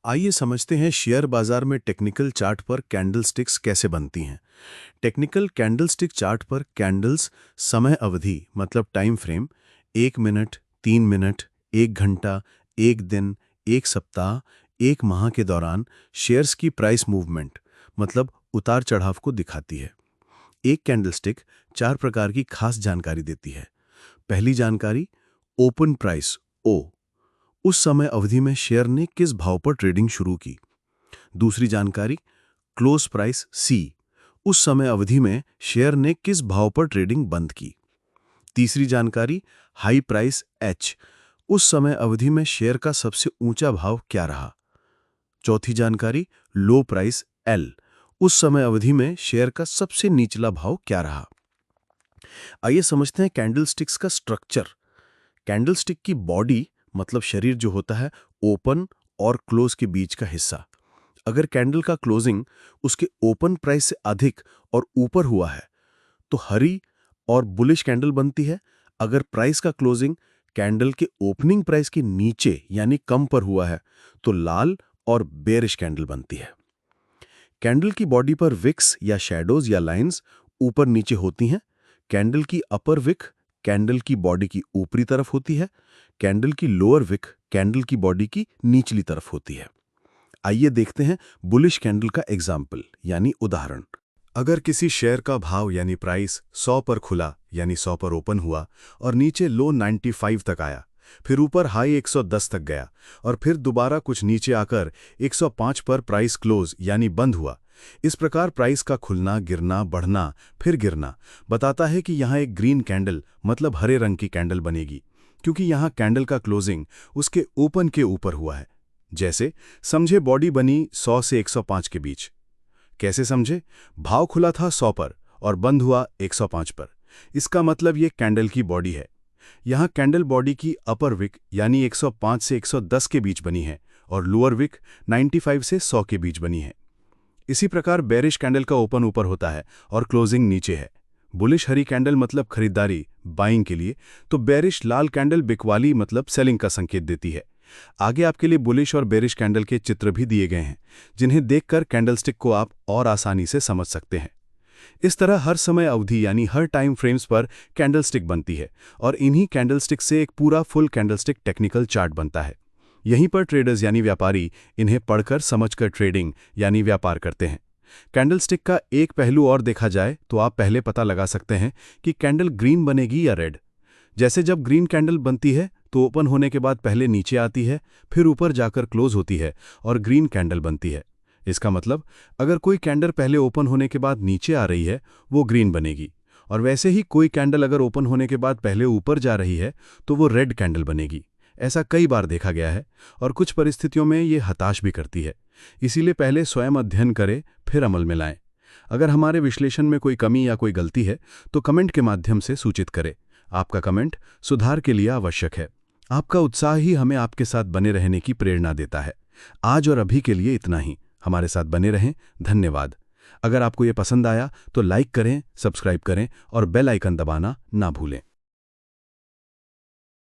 आइए समझते हैं शेयर बाजार में टेक्निकल चार्ट पर कैंडलस्टिक्स कैसे बनती हैं। टेक्निकल कैंडलस्टिक चार्ट पर कैंडल्स समय अवधि मतलब टाइम फ्रेम 1 मिनट, 3 मिनट, 1 घंटा, 1 दिन, 1 सप्ताह, 1 माह के दौरान शेयर्स की प्राइस मूवमेंट मतलब उतार चढ़ाव को दिखाती है। एक कैंडलस्टिक 4 प्रकार की खास जानकारी देती है। पहली जानकारी, ओपन प्राइस ओ, उस समय अवधि में शेयर ने किस भाव पर ट्रेडिंग शुरू की। दूसरी जानकारी, क्लोज प्राइस सी, उस समय अवधि में शेयर ने किस भाव पर ट्रेडिंग बंद की। तीसरी जानकारी, हाई प्राइस एच, उस समय अवधि में शेयर का सबसे ऊंचा भाव क्या रहा। चौथी जानकारी, लो प्राइस एल, उस समय अवधि में शेयर का सबसे निचला भाव क्या रहा। आइए समझते हैं कैंडलस्टिक्स का स्ट्रक्चर। कैंडलस्टिक की बॉडी मतलब शरीर जो होता है, ओपन और क्लोज के बीच का हिस्सा। अगर कैंडल का क्लोजिंग उसके ओपन प्राइस से अधिक और ऊपर हुआ है तो हरी और बुलिश कैंडल बनती है। अगर प्राइस का क्लोजिंग कैंडल के ओपनिंग प्राइस के नीचे यानी कम पर हुआ है तो लाल और बेरिश कैंडल बनती है। कैंडल की बॉडी पर विक्स या शैडोज या लाइंस ऊपर नीचे होती हैं। कैंडल की अपर विक कैंडल की बॉडी की ऊपरी तरफ होती है। कैंडल की लोअर विक कैंडल की बॉडी की निचली तरफ होती है। आइए देखते हैं बुलिश कैंडल का एग्जाम्पल यानी उदाहरण। अगर किसी शेयर का भाव यानी प्राइस 100 पर खुला यानी 100 पर ओपन हुआ और नीचे लो 95 तक आया, फिर ऊपर हाई 110 तक गया और फिर दोबारा कुछ नीचे आकर 105 पर प्राइस क्लोज यानी बंद हुआ। इस प्रकार प्राइस का खुलना, गिरना, बढ़ना, फिर गिरना बताता है कि यहाँ एक ग्रीन कैंडल मतलब हरे रंग की कैंडल बनेगी, क्योंकि यहाँ कैंडल का क्लोजिंग उसके ओपन के ऊपर हुआ है। जैसे समझे बॉडी बनी 100 से 105 के बीच। कैसे समझे? भाव खुला था 100 पर और बंद हुआ 105 पर। इसका मतलब ये कैंडल की बॉडी है। यहाँ कैंडल बॉडी की अपर विक यानी 105 से 110 के बीच बनी है और लोअर विक 95 से 100 के बीच बनी है। इसी प्रकार बेरिश कैंडल का ओपन ऊपर होता है और क्लोजिंग नीचे है। बुलिश हरी कैंडल मतलब खरीदारी, बाइंग के लिए, तो बेरिश लाल कैंडल बिकवाली मतलब सेलिंग का संकेत देती है। आगे आपके लिए बुलिश और बेरिश कैंडल के चित्र भी दिए गए हैं, जिन्हें देखकर कैंडलस्टिक को आप और आसानी से समझ सकते हैं। इस तरह हर समय अवधि यानी हर टाइम फ्रेम्स पर कैंडलस्टिक बनती है और इन्हीं कैंडलस्टिक से एक पूरा फुल कैंडलस्टिक टेक्निकल चार्ट बनता है। यहीं पर ट्रेडर्स यानी व्यापारी इन्हें पढ़कर समझकर ट्रेडिंग यानी व्यापार करते हैं। कैंडलस्टिक का एक पहलू और देखा जाए तो आप पहले पता लगा सकते हैं कि कैंडल ग्रीन बनेगी या रेड। जैसे जब ग्रीन कैंडल बनती है तो ओपन होने के बाद पहले नीचे आती है, फिर ऊपर जाकर क्लोज होती है और ग्रीन कैंडल बनती है। इसका मतलब अगर कोई कैंडल पहले ओपन होने के बाद नीचे आ रही है वो ग्रीन बनेगी, और वैसे ही कोई कैंडल अगर ओपन होने के बाद पहले ऊपर जा रही है तो वो रेड कैंडल बनेगी। ऐसा कई बार देखा गया है और कुछ परिस्थितियों में ये हताश भी करती है। इसीलिए पहले स्वयं अध्ययन करें फिर अमल में लाएं। अगर हमारे विश्लेषण में कोई कमी या कोई गलती है तो कमेंट के माध्यम से सूचित करें। आपका कमेंट सुधार के लिए आवश्यक है। आपका उत्साह ही हमें आपके साथ बने रहने की प्रेरणा देता है। आज और अभी के लिए इतना ही। हमारे साथ बने रहें। धन्यवाद। अगर आपको ये पसंद आया तो लाइक करें, सब्सक्राइब करें और बेल आइकन दबाना ना भूलें।